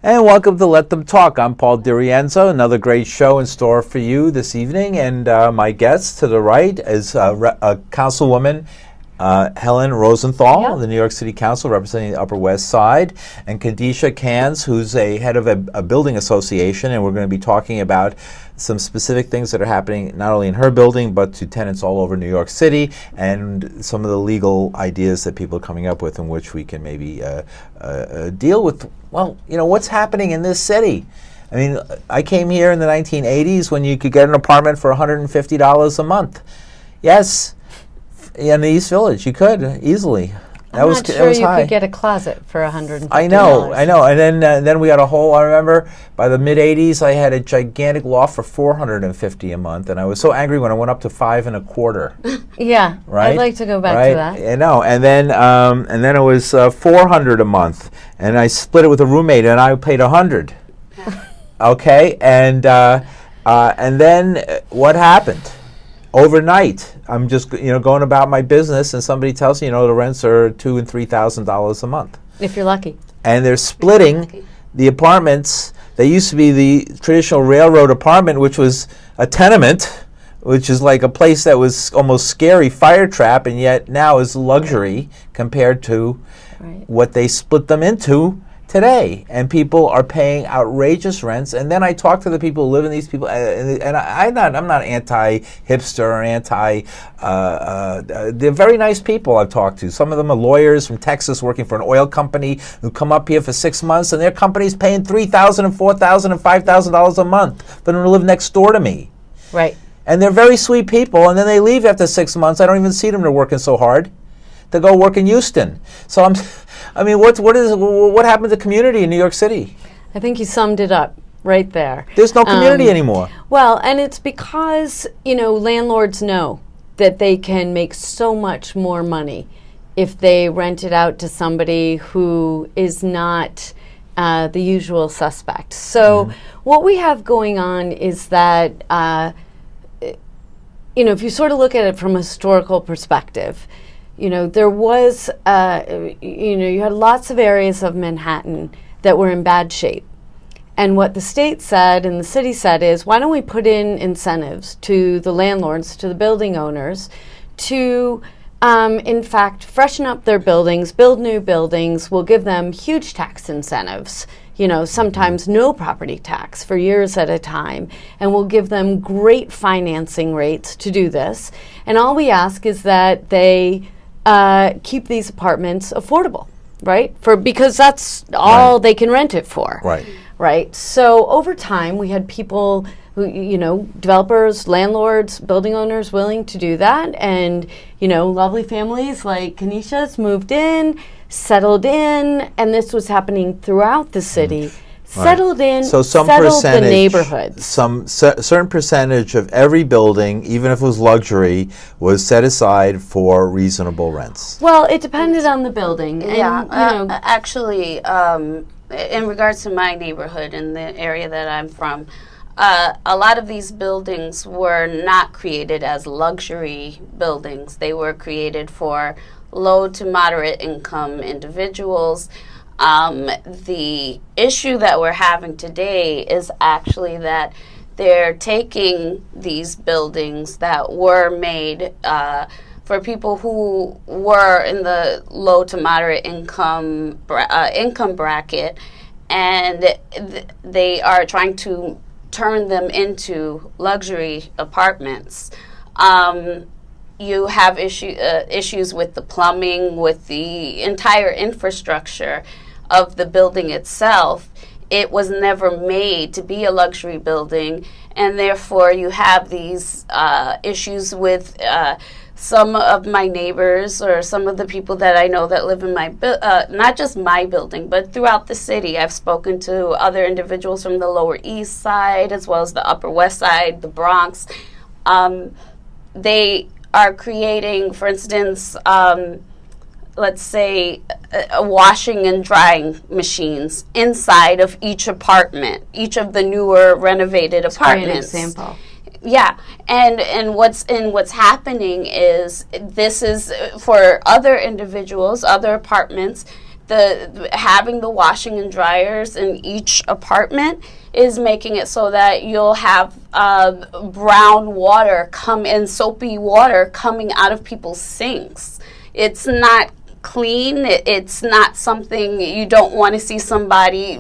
And welcome to Let Them Talk. I'm Paul DiRienzo. Another great show in store for you this evening. And my guest to the right is Councilwoman Helen Rosenthal of the New York City Council, representing the Upper West Side, and Khadijah Canns, who's a head of a building association. And we're going to be talking about some specific things that are happening not only in her building, but to tenants all over New York City, and some of the legal ideas that people are coming up with in which we can maybe deal with, well, you know, what's happening in this city. I mean, I came here in the 1980s when you could get an apartment for $150 a month. Yes, in the East Village, you could easily. I'm not sure you could get a closet for $150. I know. And then we had a whole, I remember by the mid-'80s, I had a gigantic loft for $450 a month, and I was so angry when I went up to $5 1/4. Yeah, right? I'd like to go back to that. I know. And then it was $400 a month, and I split it with a roommate, and I paid $100. Okay, and then what happened? Overnight, I'm just going about my business, and somebody tells me, the rents are $2,000 and $3,000 a month. If you're lucky. And they're splitting the apartments. They used to be the traditional railroad apartment, which was a tenement, which is like a place that was almost scary, fire trap, and yet now is luxury compared to what they split them into today. And people are paying outrageous rents. And then I talk to the people who live in these people, and I'm not anti-hipster or they're very nice people I've talked to. Some of them are lawyers from Texas working for an oil company who come up here for 6 months, and their company's paying $3,000 and $4,000 and $5,000 a month for them to live next door to me. Right. And they're very sweet people, and then they leave after 6 months. I don't even see them. They're working so hard to go work in Houston. So what happened to the community in New York City? I think you summed it up right there. There's no community anymore. Well, and it's because, landlords know that they can make so much more money if they rent it out to somebody who is not the usual suspect. So what we have going on is that, if you sort of look at it from a historical perspective, there was, you had lots of areas of Manhattan that were in bad shape. And what the state said and the city said is, why don't we put in incentives to the landlords, to the building owners, to, in fact, freshen up their buildings, build new buildings. We'll give them huge tax incentives, sometimes no property tax for years at a time. And we'll give them great financing rates to do this. And all we ask is that they keep these apartments affordable, right? Because that's all they can rent it for. Right. So over time, we had people who, developers, landlords, building owners willing to do that. And, lovely families like Kanishas moved in, settled in, and this was happening throughout the city. Settled in, so some settled the neighborhoods. Some certain percentage of every building, even if it was luxury, was set aside for reasonable rents. Well, it depended on the building. And, actually, in regards to my neighborhood and the area that I'm from, a lot of these buildings were not created as luxury buildings. They were created for low to moderate income individuals. The issue that we're having today is actually that they're taking these buildings that were made for people who were in the low to moderate income bracket, and they are trying to turn them into luxury apartments. You have issues with the plumbing, with the entire infrastructure of the building itself. It was never made to be a luxury building, and therefore you have these issues with some of my neighbors or some of the people that I know that live in my not just my building, but throughout the city. I've spoken to other individuals from the Lower East Side as well as the Upper West Side, the Bronx. They are creating, for instance, let's say, washing and drying machines inside of each apartment, each of the newer renovated apartments. Great example. Yeah, and what's happening is this is for other individuals, other apartments. having the washing and dryers in each apartment is making it so that you'll have brown water soapy water coming out of people's sinks. It's not clean. It's not something you don't want to see somebody,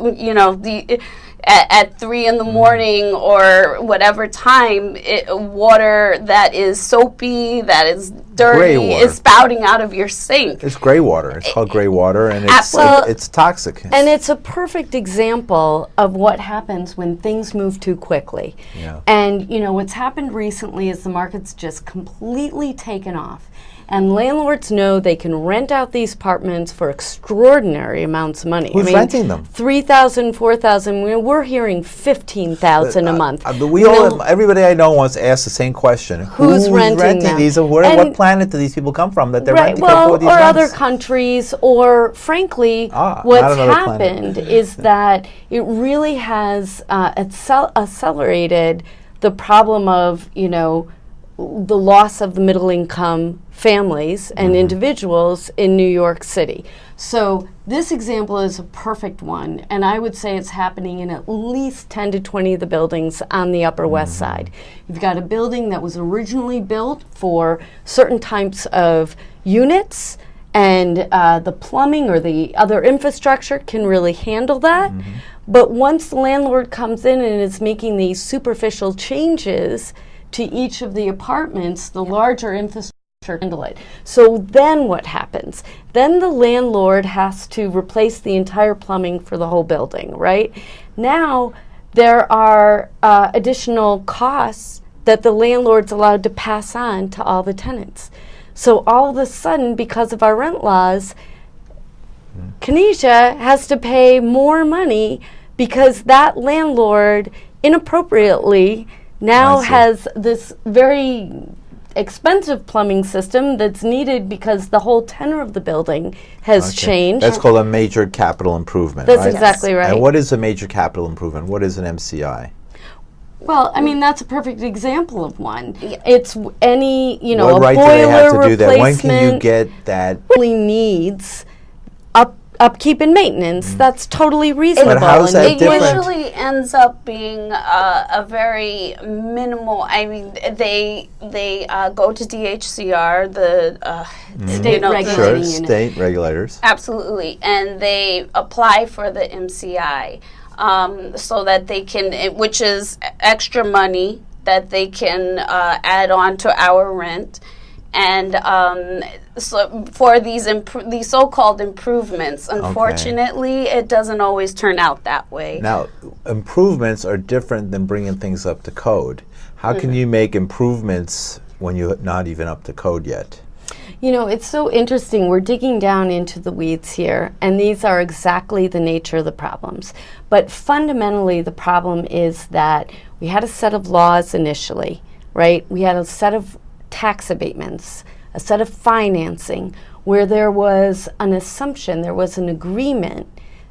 at 3 in the morning or whatever time, water that is soapy, that is dirty, is spouting out of your sink. It's gray water. It's called gray water, and it's toxic. And it's a perfect example of what happens when things move too quickly. Yeah. And, what's happened recently is the market's just completely taken off. And landlords know they can rent out these apartments for extraordinary amounts of money. Who's renting them? $3,000, $4,000. We're hearing $15,000 a month. Everybody I know wants to ask the same question. Who's renting them? These? What planet do these people come from that they're renting for these or rents? other countries, or frankly, what's happened is that it really has accelerated the problem of, the loss of the middle income families and individuals in New York City. So this example is a perfect one, and I would say it's happening in at least 10 to 20 of the buildings on the Upper West Side. You've got a building that was originally built for certain types of units, and the plumbing or the other infrastructure can really handle that. But once the landlord comes in and is making these superficial changes to each of the apartments, the larger infrastructure handle it. So then what happens? Then the landlord has to replace the entire plumbing for the whole building, right? Now there are additional costs that the landlord's allowed to pass on to all the tenants. So all of a sudden, because of our rent laws, Khadijah has to pay more money because that landlord inappropriately now has this very expensive plumbing system that's needed because the whole tenor of the building has changed. That's called a major capital improvement, That's exactly right. And what is a major capital improvement? What is an MCI? Well, that's a perfect example of one. It's any, what a right boiler do they have to replacement. do that? When can you get that? Really needs upkeep and maintenance. That's totally reasonable. But how is that different? It usually ends up being a very minimal. They go to DHCR, the state regulating unit. State regulators. Absolutely, and they apply for the MCI. So that they can, which is extra money that they can add on to our rent, and so for these so-called improvements, unfortunately, it doesn't always turn out that way. Now, improvements are different than bringing things up to code. How can you make improvements when you're not even up to code yet? It's so interesting. We're digging down into the weeds here, and these are exactly the nature of the problems. But fundamentally, the problem is that we had a set of laws initially, right? We had a set of tax abatements, a set of financing, where there was an assumption, there was an agreement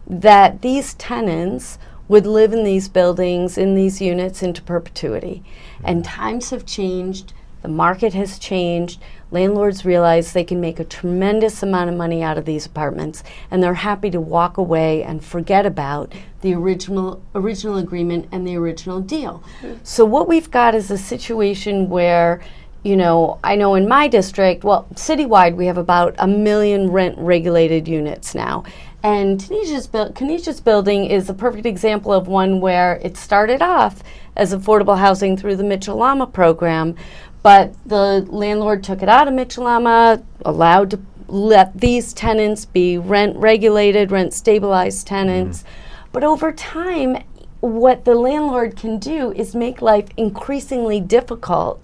that these tenants would live in these buildings, in these units into perpetuity. And times have changed. The market has changed. Landlords realize they can make a tremendous amount of money out of these apartments, and they're happy to walk away and forget about the original agreement and the original deal. So what we've got is a situation where, I know in my district, citywide, we have about 1 million rent-regulated units now. And Khadijah's building is a perfect example of one where it started off as affordable housing through the Mitchell-Lama program, but the landlord took it out of Mitchell-Lama, allowed to let these tenants be rent-regulated, rent-stabilized tenants. But over time, what the landlord can do is make life increasingly difficult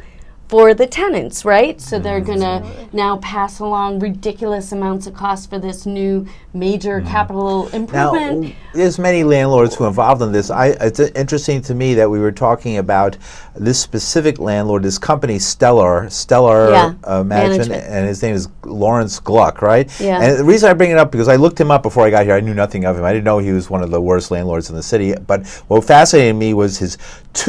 for the tenants, right? So they're going to now pass along ridiculous amounts of cost for this new major capital improvement. Now, there's many landlords who are involved in this. It's interesting to me that we were talking about this specific landlord, this company, Stellar Management, and his name is Laurence Gluck, right? Yeah. And the reason I bring it up, because I looked him up before I got here. I knew nothing of him. I didn't know he was one of the worst landlords in the city. But what fascinated me was his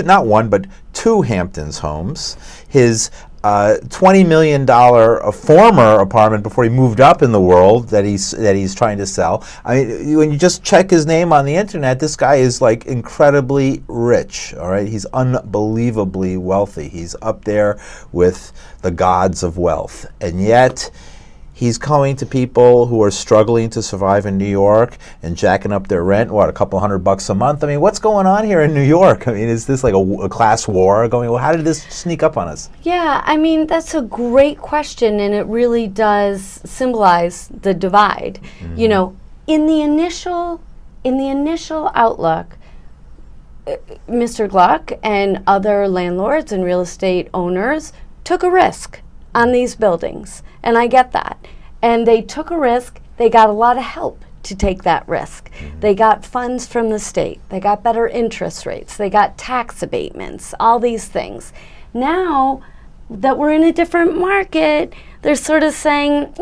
not one, but two Hamptons homes, his $20 million a former apartment before he moved up in the world that he's trying to sell. I mean, when you just check his name on the internet, this guy is like incredibly rich. All right, he's unbelievably wealthy. He's up there with the gods of wealth, and yet he's coming to people who are struggling to survive in New York and jacking up their rent, a couple $100 a month? I mean, what's going on here in New York? I mean, is this like a class war going? Well, how did this sneak up on us? Yeah, I mean, that's a great question, and it really does symbolize the divide. Mm-hmm. You know, in the initial outlook, Mr. Gluck and other landlords and real estate owners took a risk on these buildings, and I get that. And they took a risk. They got a lot of help to take that risk. Mm-hmm. They got funds from the state. They got better interest rates. They got tax abatements, all these things. Now that we're in a different market, they're sort of saying,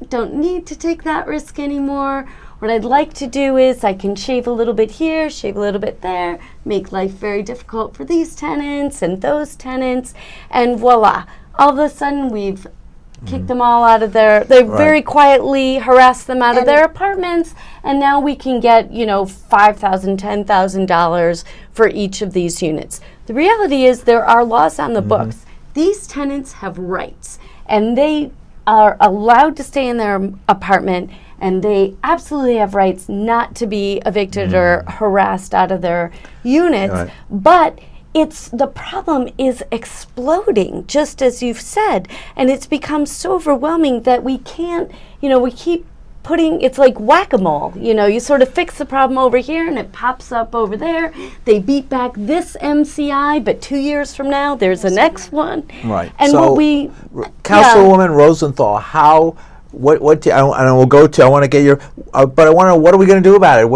don't need to take that risk anymore. What I'd like to do is I can shave a little bit here, shave a little bit there, make life very difficult for these tenants and those tenants, and voila. All of a sudden, we've kicked them all out of they very quietly harassed them out of their apartments, and now we can get, $5,000, $10,000 for each of these units. The reality is there are laws on the books. These tenants have rights, and they are allowed to stay in their apartment, and they absolutely have rights not to be evicted or harassed out of their units, but the problem is exploding, just as you've said, and it's become so overwhelming that we can't, we keep putting, it's like whack-a-mole, you sort of fix the problem over here and it pops up over there. They beat back this MCI, but 2 years from now, there's the next one. Right. And so, Councilwoman Rosenthal, I want to get your, but I want to know, what are we going to do about it?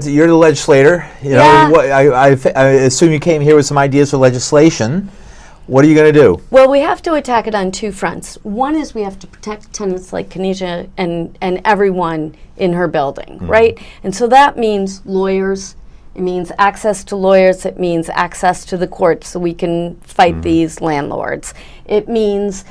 You're the legislator. I assume you came here with some ideas for legislation. What are you going to do? Well, we have to attack it on two fronts. One is we have to protect tenants like Khadijah and everyone in her building, right? And so that means lawyers. It means access to lawyers. It means access to the courts so we can fight these landlords. It means,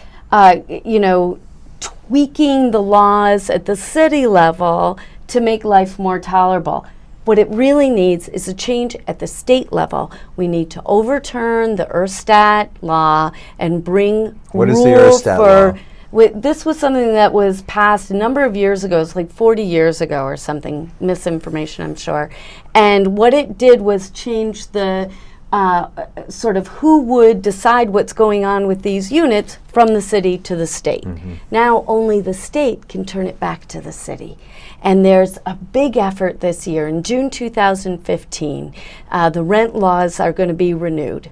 tweaking the laws at the city level to make life more tolerable. What it really needs is a change at the state level. We need to overturn the Erstat law and bring What rules is the Erstat law? This was something that was passed a number of years ago. It's like 40 years ago or something. Misinformation, I'm sure. And what it did was change the sort of who would decide what's going on with these units from the city to the state. Now only the state can turn it back to the city. And there's a big effort this year. In June 2015, the rent laws are going to be renewed.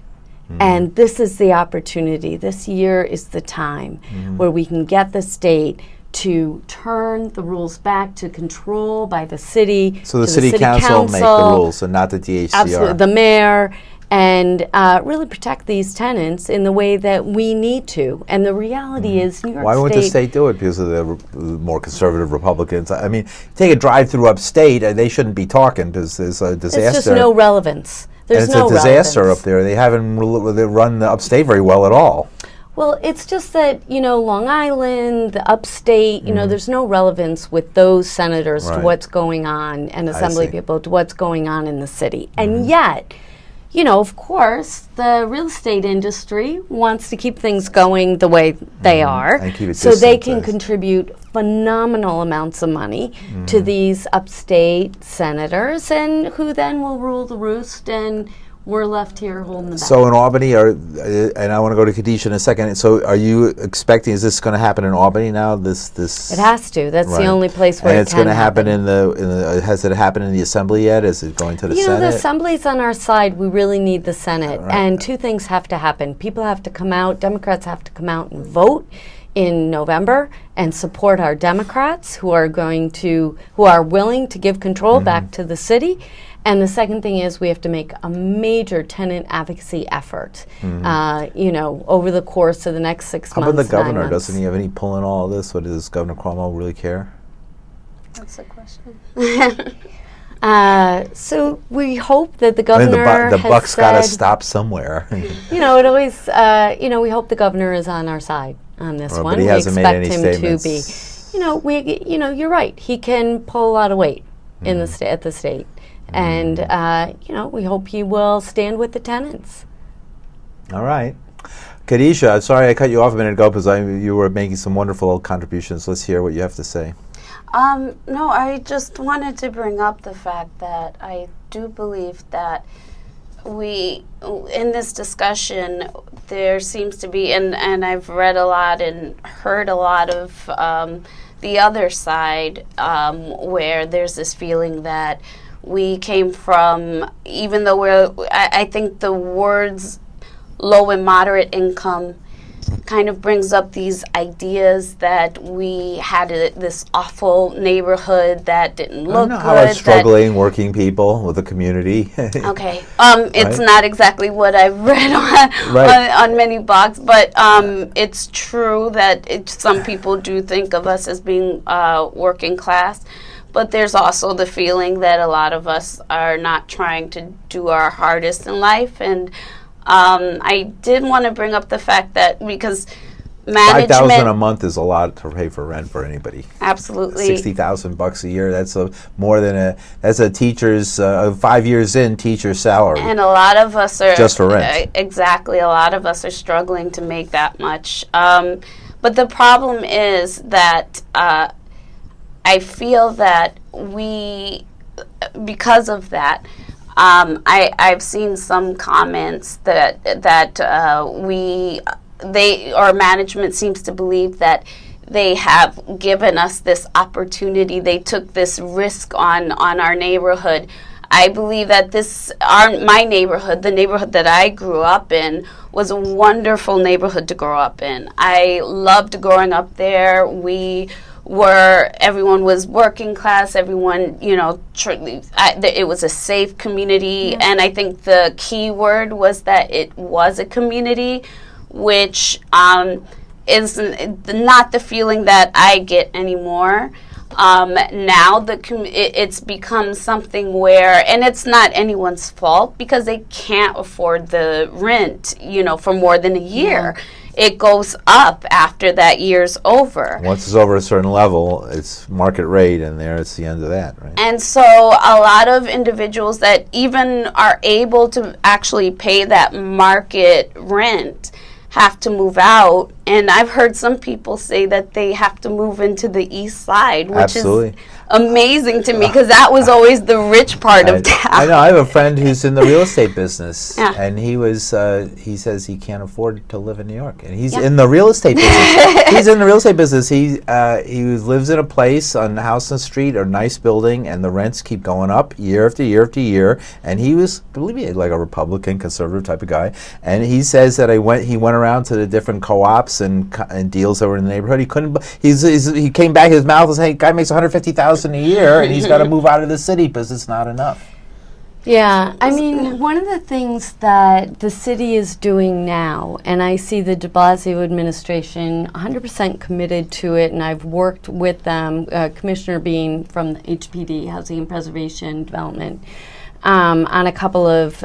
And this is the opportunity. This year is the time where we can get the state to turn the rules back to control by the city. So the city council make the rules and not the DHCR. Absolutely, the mayor. And really protect these tenants in the way that we need to. And the reality is New York State... Why won't the state do it? Because of the more conservative Republicans. I mean, take a drive through upstate, they shouldn't be talking because there's a disaster. There's just no relevance. There's no relevance. It's a disaster up there. They haven't run the upstate very well at all. Well, it's just that, Long Island, the upstate, there's no relevance with those senators to what's going on, and assembly people to what's going on in the city. And yet... of course, the real estate industry wants to keep things going the way they are, so they can contribute phenomenal amounts of money to these upstate senators, and who then will rule the roost, and we're left here holding the bag. So in Albany, and I want to go to Khadijah in a second. So are you expecting? Is this going to happen in Albany now? This it has to. That's the only place where it's going to happen. In the has it happened in the Assembly yet? Is it going to the Senate? The Assembly's on our side. We really need the Senate, and two things have to happen. People have to come out. Democrats have to come out and vote in November and support our Democrats who are willing to give control back to the city. And the second thing is we have to make a major tenant advocacy effort, over the course of the next 6 months. How about the governor? Doesn't he have any pull in all of this? Does Governor Cuomo really care? That's a question. So we hope that the I mean, governor the has buck's got to said- stop somewhere. You know, it always, we hope the governor is on our side on this Well, one. but he We hasn't made expect any him statements. to be, you're right. He can pull a lot of weight in the at the state. And, we hope he will stand with the tenants. All right. Khadijah, sorry I cut you off a minute ago because you were making some wonderful contributions. Let's hear what you have to say. No, I just wanted to bring up the fact that I do believe that in this discussion, there seems to be, and I've read a lot and heard a lot of the other side, where there's this feeling that we came from, even though I think the words low and moderate income kind of brings up these ideas that we had this awful neighborhood that didn't look good. How about struggling working people with the community? Okay, it's not exactly what I've read on many blogs, but it's true that some people do think of us as being working class. But there's also the feeling that a lot of us are not trying to do our hardest in life. And I did want to bring up the fact that because management... $5,000 a month is a lot to pay for rent for anybody. Absolutely. $60,000 a year, that's that's a teacher's, 5 years in, teacher's salary. And a lot of us are... Just for rent. Exactly. A lot of us are struggling to make that much. But the problem is that... I feel that because of that, I've seen some comments that management seems to believe that they have given us this opportunity. They took this risk on our neighborhood. I believe that my neighborhood, the neighborhood that I grew up in, was a wonderful neighborhood to grow up in. I loved growing up there. Everyone was working class, everyone, it was a safe community, and I think the key word was that it was a community, which is not the feeling that I get anymore. Now it's become something where, and it's not anyone's fault because they can't afford the rent, for more than a year. Yeah. It goes up after that year's over. Once it's over a certain level, it's market rate, and it's the end of that, right? And so a lot of individuals that even are able to actually pay that market rent have to move out. And I've heard some people say that they have to move into the east side, which Absolutely. is amazing to me because that was always the rich part of town. I know. I have a friend who's in the real estate business, yeah. and he says he can't afford to live in New York, and he's in the real estate business. He's in the real estate business. He lives in a place on Houston Street, a nice building, and the rents keep going up year after year after year. And he was, believe me, like a Republican, conservative type of guy. And he says that he went around to the different co-ops and deals that were in the neighborhood. He couldn't. He came back. His mouth was saying, "Guy makes $150,000 a year, and he's got to move out of the city because it's not enough." Yeah, I mean, one of the things that the city is doing now, and I see the de Blasio administration 100% committed to it, and I've worked with them, Commissioner Bean from the HPD, Housing and Preservation Development, on a couple of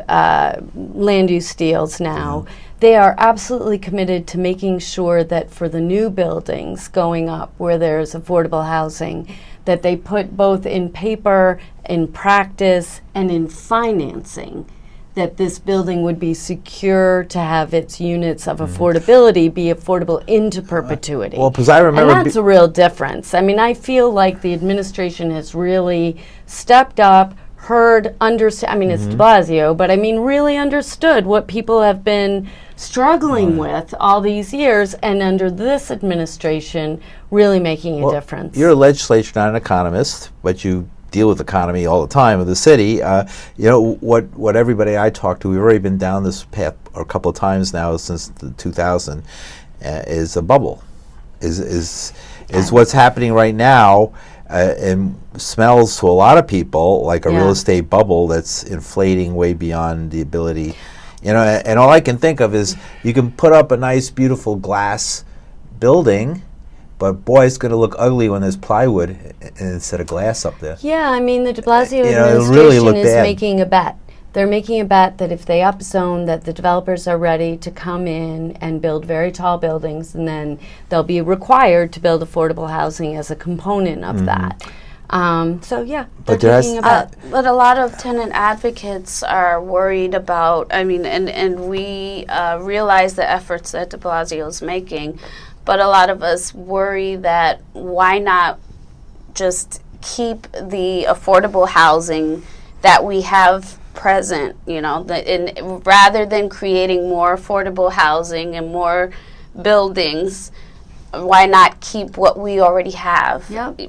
land use deals now. They are absolutely committed to making sure that for the new buildings going up where there's affordable housing, that they put both in paper, in practice, and in financing, that this building would be secure to have its units of affordability be affordable into perpetuity. Well, because I remember... And that's a real difference. I mean, I feel like the administration has really stepped up, heard, understand. I mean, it's de Blasio, but I mean, really understood what people have been struggling with all these years, and under this administration, really making a difference. You're a legislator, not an economist, but you deal with the economy all the time of the city. What everybody I talk to, we've already been down this path a couple of times now since the 2000, is a bubble. Is what's happening right now. And smells to a lot of people like a real estate bubble that's inflating way beyond the ability, and all I can think of is you can put up a nice, beautiful glass building, but boy, it's going to look ugly when there's plywood instead of glass up there. Yeah, I mean, the de Blasio It'll really administration look is bad. making a bet. They're making a bet that if they upzone, that the developers are ready to come in and build very tall buildings, and then they'll be required to build affordable housing as a component of that. So yeah, But they're there's- taking a bet. But a lot of tenant advocates are worried about, I mean, and we realize the efforts that de Blasio is making, but a lot of us worry that why not just keep the affordable housing that we have present, you know, rather than creating more affordable housing and more buildings. Why not keep what we already have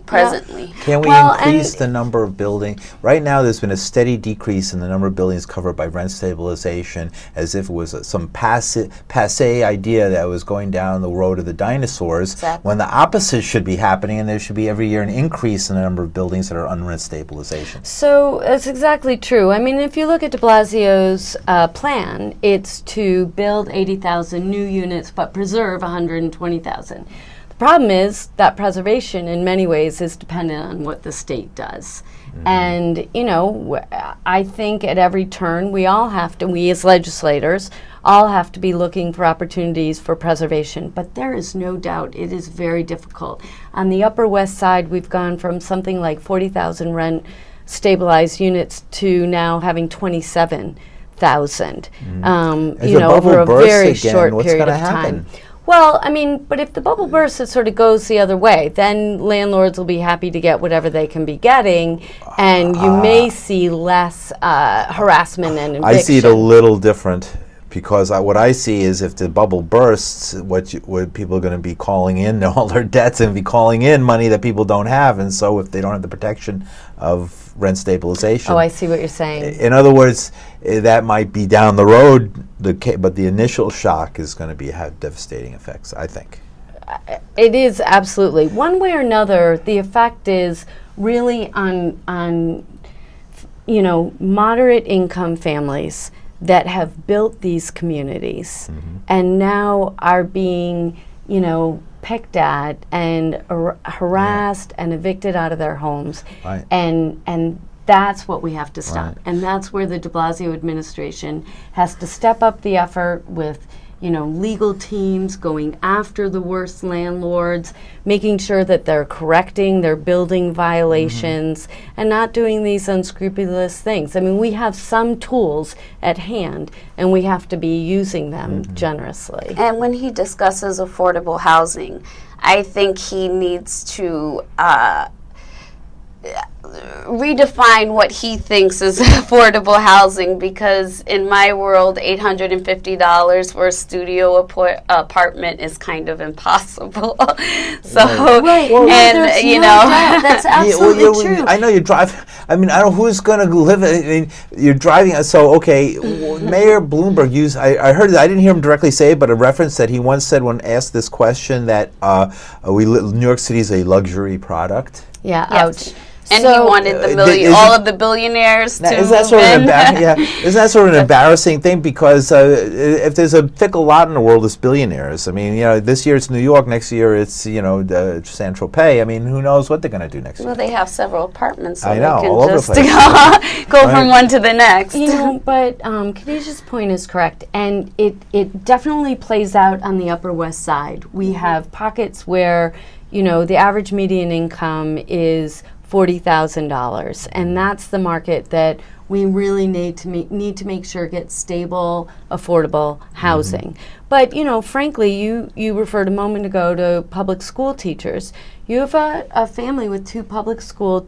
presently? Can we Well, increase the number of buildings? Right now, there's been a steady decrease in the number of buildings covered by rent stabilization, as if it was some passe idea that was going down the road of the dinosaurs, Exactly. when the opposite should be happening, and there should be every year an increase in the number of buildings that are on rent stabilization. So that's exactly true. I mean, if you look at de Blasio's plan, it's to build 80,000 new units but preserve 120,000. The problem is that preservation in many ways is dependent on what the state does. And, you know, I think at every turn we all have to, we as legislators, all have to be looking for opportunities for preservation. But there is no doubt it is very difficult. On the Upper West Side, we've gone from something like 40,000 rent stabilized units to now having 27,000, you know, over a very short period of time. Well, I mean, but if the bubble bursts, it sort of goes the other way. Then landlords will be happy to get whatever they can be getting, and you may see less harassment and eviction. I see it a little different, because what I see is if the bubble bursts, what people are going to be calling in, all their debts, and be calling in money that people don't have, and so if they don't have the protection of rent stabilization. Oh, I see what you're saying. In other words, that might be down the road, but the initial shock is going to have devastating effects, I think. It is, absolutely. One way or another, the effect is really on you know, moderate income families that have built these communities and now are being, you know, picked at and harassed and evicted out of their homes. Right. And that's what we have to stop. Right. And that's where the de Blasio administration has to step up the effort with, you know, legal teams going after the worst landlords, making sure that they're correcting their building violations and not doing these unscrupulous things. I mean, we have some tools at hand and we have to be using them generously. And when he discusses affordable housing, I think he needs to redefine what he thinks is affordable housing, because in my world, $850 for a studio apartment is kind of impossible. So, Right. and you know, that's absolutely true. I know you drive. I mean, I don't know who's going to live. I mean, you're driving. So, okay, Mayor Bloomberg used. I heard. I didn't hear him directly say it, but a reference that he once said when asked this question that New York City is a luxury product. Yeah, Yes. ouch. and So, he wanted the all of the billionaires to Isn't that move sort of in. isn't that sort of an embarrassing thing? Because if there's a fickle lot in the world, it's billionaires. I mean, you know, this year it's New York, next year it's, you know, San Tropez. I mean, who knows what they're going to do next Well, year? they have several apartments, so I know, they all can over the just place. go Right. from one to the next. You know, but Khadijah's point is correct, and it definitely plays out on the Upper West Side. We have pockets where, you know, the average median income is $40,000, and that's the market that we really need to make sure gets stable, affordable housing. But, you know, frankly, you referred a moment ago to public school teachers. You have a family with two public school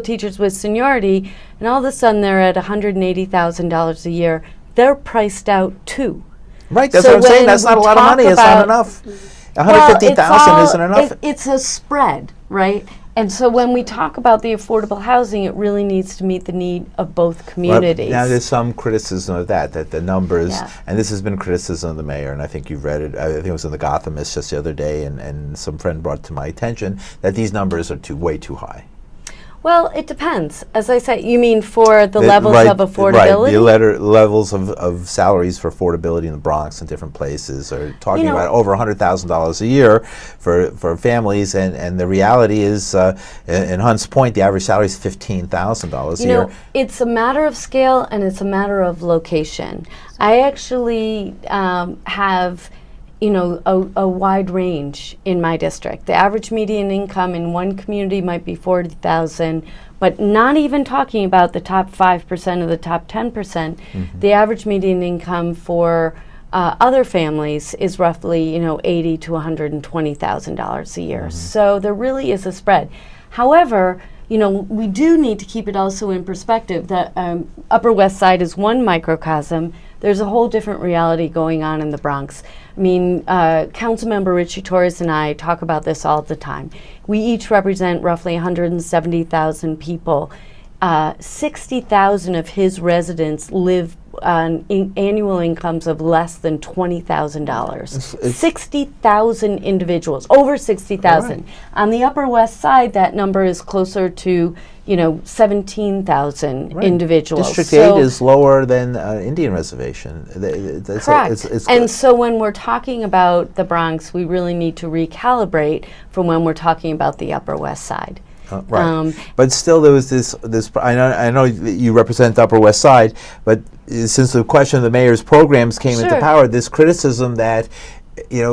teachers with seniority, and all of a sudden they're at $180,000 a year. They're priced out too. Right, that's So what I'm saying. when That's not a we lot of talk money. It's not about- enough. Well, 150,000 isn't enough. It's a spread, right? And so when we talk about the affordable housing, it really needs to meet the need of both communities. Now, there's some criticism of that the numbers, Yeah. and this has been criticism of the mayor, and I think you've read it. I think it was in the Gothamist just the other day, and some friend brought to my attention that these numbers are way too high. Well, it depends. As I said, you mean for the levels of affordability? Right, the levels of salaries for affordability in the Bronx and different places are talking about over $100,000 a year for families, and the reality is, in Hunt's Point, the average salary is $15,000 a year. You know, it's a matter of scale and it's a matter of location. I actually have a wide range in my district. The average median income in one community might be $40,000, but not even talking about the top 5% or the top 10%. The average median income for other families is roughly, $80,000 to $120,000 a year. So there really is a spread. However, we do need to keep it also in perspective that Upper West Side is one microcosm. There's a whole different reality going on in the Bronx. I mean, Councilmember Richie Torres and I talk about this all the time. We each represent roughly 170,000 people. 60,000 of his residents live on annual incomes of less than $20,000. 60,000 individuals, over 60,000. Right. On the Upper West Side, that number is closer to 17,000 individuals. District 8 is lower than Indian Reservation. Correct. And so when we're talking about the Bronx, we really need to recalibrate from when we're talking about the Upper West Side. Right, but still, there was this. I know that you represent the Upper West Side, but since the question of the mayor's programs came into power, this criticism that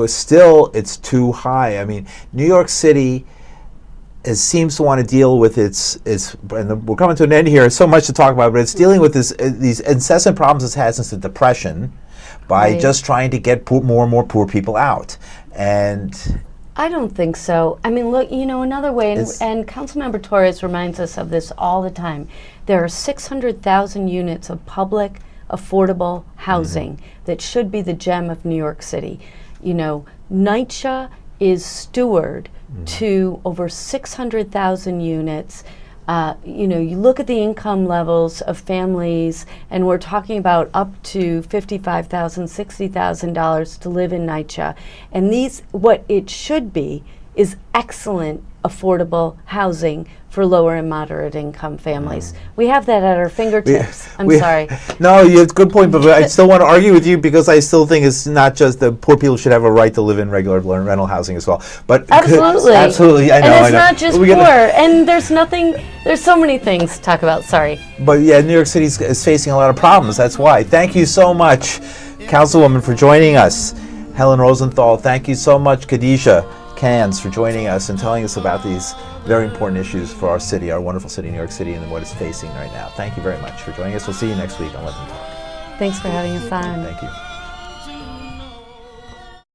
still it's too high. I mean, New York City seems to want to deal with its. And we're coming to an end here. So much to talk about, but it's dealing with these incessant problems it's had since the Depression by just trying to get more and more poor people out. And I don't think so. I mean, look, another way, and Councilmember Torres reminds us of this all the time. There are 600,000 units of public, affordable housing that should be the gem of New York City. NYCHA is steward to over 600,000 units. You look at the income levels of families, and we're talking about up to $55,000, $60,000 to live in NYCHA. And what it should be is excellent, affordable housing for lower and moderate income families. We have that at our fingertips. I'm sorry. No, you have a good point, but I still want to argue with you because I still think it's not just the poor people should have a right to live in regular rental housing as well. But absolutely, absolutely, I know. And it's not just poor. And there's so many things to talk about. Sorry. But yeah, New York City is facing a lot of problems. That's why. Thank you so much, Councilwoman, for joining us. Helen Rosenthal, thank you so much, Khadijah Canns, for joining us and telling us about these very important issues for our city, our wonderful city, New York City, and what it's facing right now. Thank you very much for joining us. We'll see you next week on Let Them Talk. Thanks for having us on. Thank you.